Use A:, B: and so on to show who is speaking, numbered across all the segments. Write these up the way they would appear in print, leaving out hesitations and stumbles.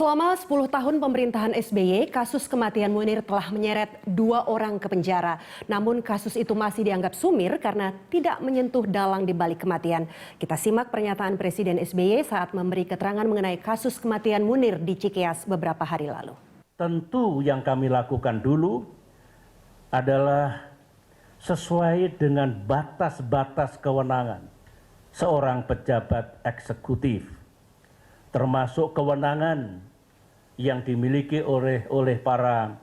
A: Selama 10 tahun pemerintahan SBY, kasus kematian Munir telah menyeret 2 orang ke penjara. Namun kasus itu masih dianggap sumir karena tidak menyentuh dalang di balik kematian. Kita simak pernyataan Presiden SBY saat memberi keterangan mengenai kasus kematian Munir di Cikeas beberapa hari lalu.
B: Tentu yang kami lakukan dulu adalah sesuai dengan batas-batas kewenangan seorang pejabat eksekutif, termasuk kewenangan yang dimiliki oleh para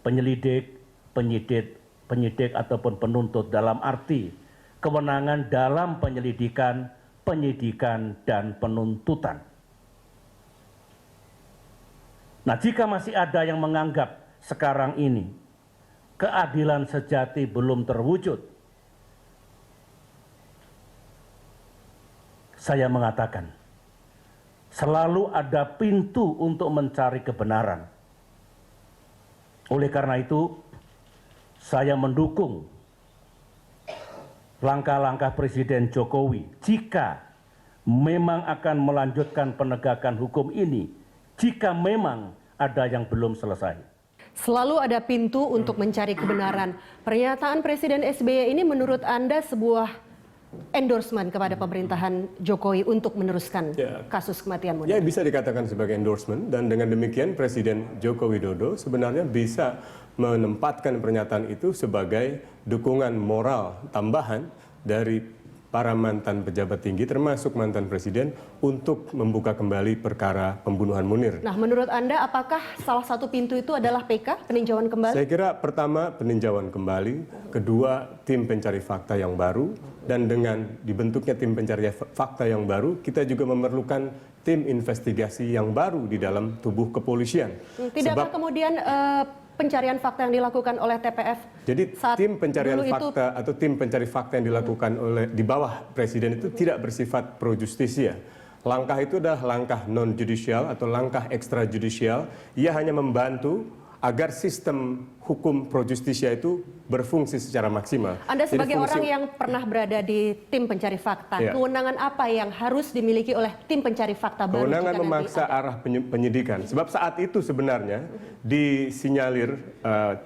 B: penyelidik, penyidik ataupun penuntut, dalam arti kewenangan dalam penyelidikan, penyidikan, dan penuntutan. Nah, jika masih ada yang menganggap sekarang ini keadilan sejati belum terwujud, saya mengatakan, selalu ada pintu untuk mencari kebenaran. Oleh karena itu, saya mendukung langkah-langkah Presiden Jokowi jika memang akan melanjutkan penegakan hukum ini, jika memang ada yang belum selesai.
A: Selalu ada pintu untuk mencari kebenaran. Pernyataan Presiden SBY ini menurut Anda sebuah endorsement kepada pemerintahan Jokowi untuk meneruskan kasus kematian Munir?
C: Ya, bisa dikatakan sebagai endorsement, dan dengan demikian Presiden Joko Widodo sebenarnya bisa menempatkan pernyataan itu sebagai dukungan moral tambahan dari para mantan pejabat tinggi termasuk mantan presiden untuk membuka kembali perkara pembunuhan Munir.
A: Nah, menurut Anda apakah salah satu pintu itu adalah PK, peninjauan kembali?
C: Saya kira pertama peninjauan kembali, kedua tim pencari fakta yang baru, dan dengan dibentuknya tim pencari fakta yang baru, kita juga memerlukan tim investigasi yang baru di dalam tubuh kepolisian.
A: Tidakkah kemudian pencarian fakta yang dilakukan oleh TPF?
C: Jadi tim pencarian fakta atau tim pencari fakta yang dilakukan oleh di bawah presiden itu tidak bersifat pro justisia. Langkah itu adalah langkah non judicial atau langkah ekstrajudisial. Ia hanya membantu agar sistem hukum pro justisia itu berfungsi secara maksimal.
A: Anda sebagai orang yang pernah berada di tim pencari fakta, kewenangan apa yang harus dimiliki oleh tim pencari fakta baru?
C: Kewenangan memaksa arah penyidikan. Sebab saat itu sebenarnya disinyalir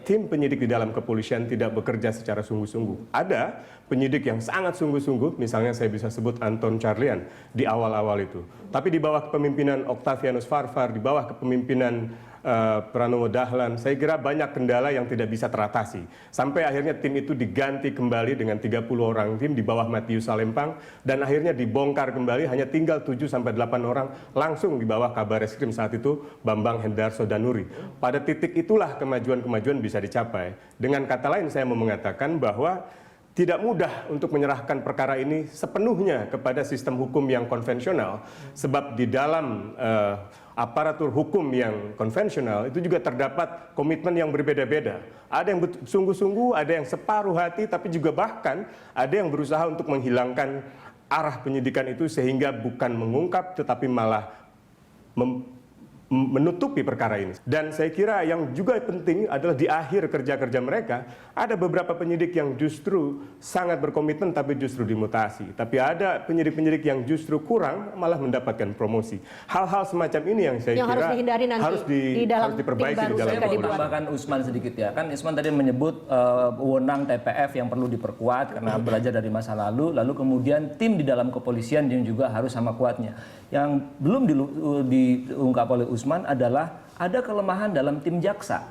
C: tim penyidik di dalam kepolisian tidak bekerja secara sungguh-sungguh. Ada penyidik yang sangat sungguh-sungguh, misalnya saya bisa sebut Anton Carlyan di awal-awal itu. Tapi di bawah kepemimpinan Octavianus Farfar, di bawah kepemimpinan Pranowo Dahlan, saya kira banyak kendala yang tidak bisa teratasi. Sampai akhirnya tim itu diganti kembali dengan 30 orang tim di bawah Matius Salempang, dan akhirnya dibongkar kembali hanya tinggal 7-8 orang langsung di bawah Kabar Eskrim saat itu Bambang Hendarso Danuri. Pada titik itulah kemajuan-kemajuan bisa dicapai. Dengan kata lain saya mau mengatakan bahwa tidak mudah untuk menyerahkan perkara ini sepenuhnya kepada sistem hukum yang konvensional, sebab di dalam aparatur hukum yang konvensional itu juga terdapat komitmen yang berbeda-beda. Ada yang sungguh-sungguh, ada yang separuh hati, tapi juga bahkan ada yang berusaha untuk menghilangkan arah penyidikan itu sehingga bukan mengungkap tetapi malah menutupi perkara ini. Dan saya kira yang juga penting adalah di akhir kerja-kerja mereka ada beberapa penyidik yang justru sangat berkomitmen tapi justru dimutasi. Tapi ada penyidik-penyidik yang justru kurang malah mendapatkan promosi. Hal-hal semacam ini yang saya kira
A: harus dihindari nanti
C: harus diperbaiki di dalam.
D: Saya mau tambahkan Usman sedikit ya. Kan Usman tadi menyebut wewenang TPF yang perlu diperkuat karena belajar dari masa lalu. Lalu kemudian tim di dalam kepolisian yang juga harus sama kuatnya. Yang belum diungkap oleh Usman adalah ada kelemahan dalam tim jaksa.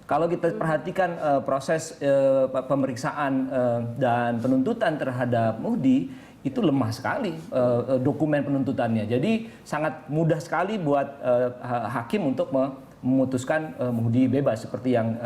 D: Kalau kita perhatikan proses pemeriksaan dan penuntutan terhadap Muhdi, itu lemah sekali dokumen penuntutannya. Jadi sangat mudah sekali buat hakim untuk memutuskan Muhdi bebas seperti yang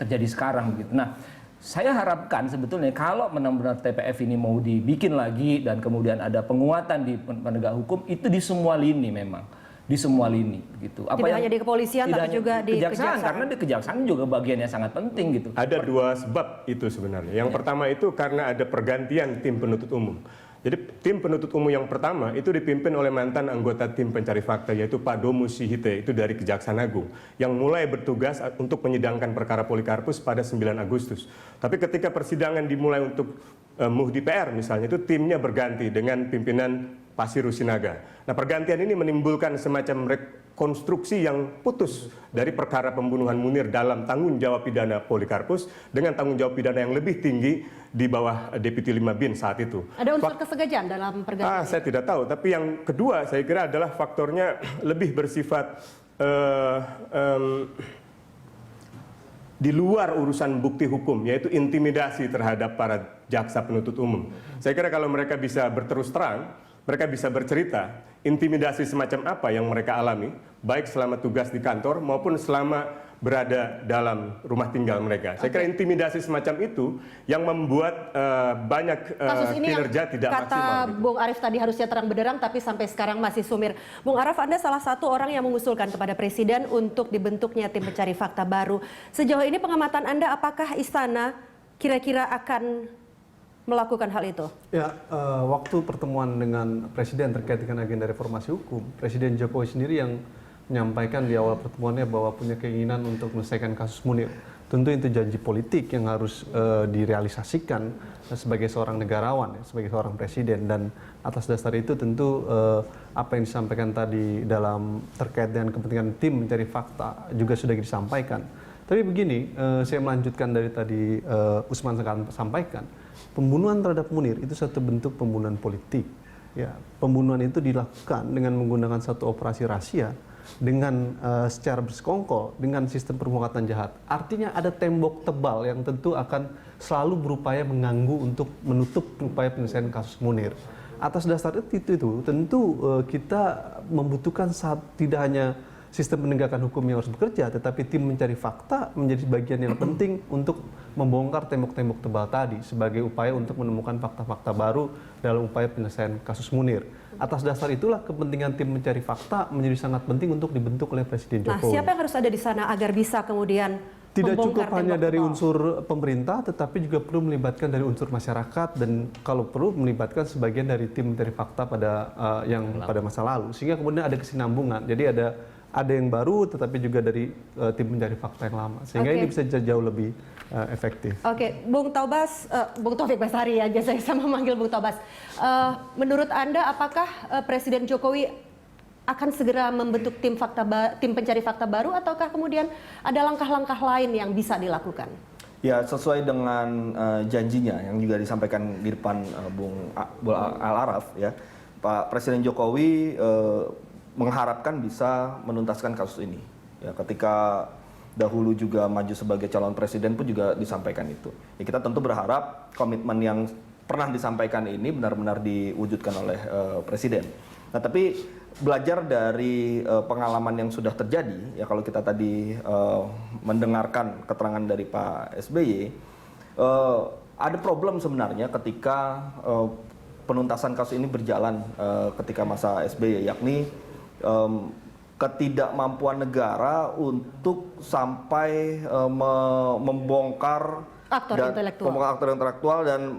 D: terjadi sekarang begitu. Nah, saya harapkan sebetulnya kalau benar-benar TPF ini mau dibikin lagi dan kemudian ada penguatan di penegak hukum, itu di semua lini memang. Di semua lini gitu.
A: Tidak hanya di kepolisian tapi juga di kejaksaan.
D: Karena di kejaksaan juga bagiannya sangat penting gitu.
C: Ada dua sebab itu sebenarnya. Yang pertama itu karena ada pergantian tim penuntut umum. Jadi tim penuntut umum yang pertama itu dipimpin oleh mantan anggota tim pencari fakta yaitu Pak Domus Sihite, itu dari Kejaksaan Agung, yang mulai bertugas untuk menyidangkan perkara Polikarpus pada 9 Agustus. Tapi ketika persidangan dimulai untuk Muhdi PR misalnya itu timnya berganti dengan pimpinan Pasiru Sinaga. Nah, pergantian ini menimbulkan semacam rekonstruksi yang putus dari perkara pembunuhan Munir dalam tanggung jawab pidana Polikarpus dengan tanggung jawab pidana yang lebih tinggi di bawah Deputi 5 Bin saat itu.
A: Ada unsur kesengajaan dalam pergantian?
C: Saya tidak tahu, tapi yang kedua saya kira adalah faktornya lebih bersifat di luar urusan bukti hukum, yaitu intimidasi terhadap para jaksa penuntut umum. Saya kira kalau mereka bisa berterus terang, mereka bisa bercerita intimidasi semacam apa yang mereka alami, baik selama tugas di kantor maupun selama berada dalam rumah tinggal mereka. Saya kira intimidasi semacam itu yang membuat banyak kinerja tidak maksimal.
A: Kata Bung Arief tadi harusnya terang benderang, tapi sampai sekarang masih sumir. Bung Arief, Anda salah satu orang yang mengusulkan kepada Presiden untuk dibentuknya tim pencari fakta baru. Sejauh ini pengamatan Anda, apakah Istana kira-kira akan melakukan hal itu?
E: Ya, waktu pertemuan dengan Presiden terkait dengan agenda reformasi hukum, Presiden Jokowi sendiri yang menyampaikan di awal pertemuannya bahwa punya keinginan untuk menyelesaikan kasus Munir. Tentu itu janji politik yang harus direalisasikan sebagai seorang negarawan, sebagai seorang presiden. Dan atas dasar itu tentu apa yang disampaikan tadi dalam terkait dengan kepentingan tim mencari fakta juga sudah disampaikan. Tapi begini, saya melanjutkan dari tadi Usman sampaikan, pembunuhan terhadap Munir itu satu bentuk pembunuhan politik. Ya, pembunuhan itu dilakukan dengan menggunakan satu operasi rahasia, dengan secara bersekongkol, dengan sistem permufakatan jahat. Artinya ada tembok tebal yang tentu akan selalu berupaya mengganggu untuk menutup upaya penyelesaian kasus Munir. Atas dasar itu tentu kita membutuhkan tidak hanya sistem penegakan hukum yang harus bekerja, tetapi tim mencari fakta menjadi bagian yang penting untuk membongkar tembok-tembok tebal tadi sebagai upaya untuk menemukan fakta-fakta baru dalam upaya penyelesaian kasus Munir. Atas dasar itulah kepentingan tim mencari fakta menjadi sangat penting untuk dibentuk oleh Presiden Jokowi.
A: Nah, siapa yang harus ada di sana agar bisa kemudian
E: tidak cukup
A: membongkar
E: hanya
A: tembok
E: dari
A: tebal?
E: unsur pemerintah, tetapi juga perlu melibatkan dari unsur masyarakat dan kalau perlu melibatkan sebagian dari tim mencari fakta pada masa lalu, sehingga kemudian ada kesinambungan. Jadi ada yang baru, tetapi juga dari tim mencari fakta yang lama, sehingga ini bisa jauh lebih efektif.
A: Oke, Bung Taubas, Bung Taufik Basari ya, biasa saya sama manggil Bung Taubas. Menurut Anda, apakah Presiden Jokowi akan segera membentuk tim pencari fakta baru, ataukah kemudian ada langkah-langkah lain yang bisa dilakukan?
F: Ya, sesuai dengan janjinya yang juga disampaikan di depan Bung Al-Araf, ya, Pak Presiden Jokowi mengharapkan bisa menuntaskan kasus ini. Ya, ketika dahulu juga maju sebagai calon presiden pun juga disampaikan itu. Ya, kita tentu berharap komitmen yang pernah disampaikan ini benar-benar diwujudkan oleh presiden. Nah, tapi belajar dari pengalaman yang sudah terjadi, ya kalau kita tadi mendengarkan keterangan dari Pak SBY, ada problem sebenarnya ketika penuntasan kasus ini berjalan ketika masa SBY, yakni ketidakmampuan negara untuk sampai membongkar
A: aktor
F: intelektual dan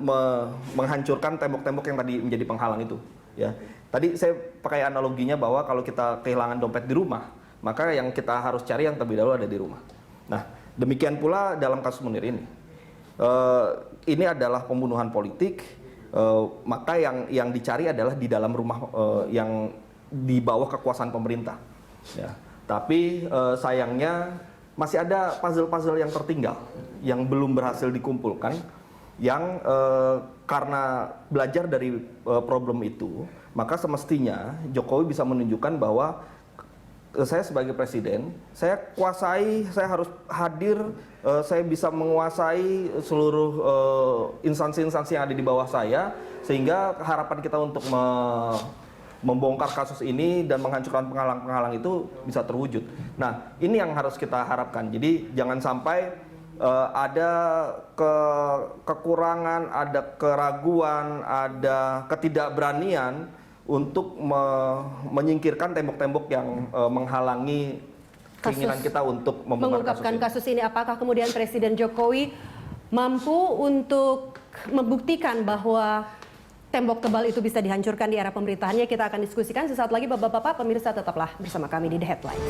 F: menghancurkan tembok-tembok yang tadi menjadi penghalang itu. Ya, tadi saya pakai analoginya bahwa kalau kita kehilangan dompet di rumah, maka yang kita harus cari yang terlebih dahulu ada di rumah. Nah, demikian pula dalam kasus Munir ini. Ini adalah pembunuhan politik, maka yang dicari adalah di dalam rumah yang di bawah kekuasaan pemerintah. Ya, tapi sayangnya masih ada puzzle-puzzle yang tertinggal yang belum berhasil dikumpulkan, yang karena belajar dari problem itu, maka semestinya Jokowi bisa menunjukkan bahwa saya sebagai presiden, saya harus hadir, saya bisa menguasai seluruh instansi-instansi yang ada di bawah saya, sehingga harapan kita untuk membongkar kasus ini dan menghancurkan penghalang-penghalang itu bisa terwujud. Nah, ini yang harus kita harapkan. Jadi jangan sampai ada kekurangan, ada keraguan, ada ketidakberanian untuk menyingkirkan tembok-tembok yang menghalangi keinginan kita untuk
A: mengungkapkan kasus ini. Apakah kemudian Presiden Jokowi mampu untuk membuktikan bahwa tembok tebal itu bisa dihancurkan di era pemerintahannya? Kita akan diskusikan sesaat lagi, Bapak-bapak. Pemirsa, tetaplah bersama kami di The Headline.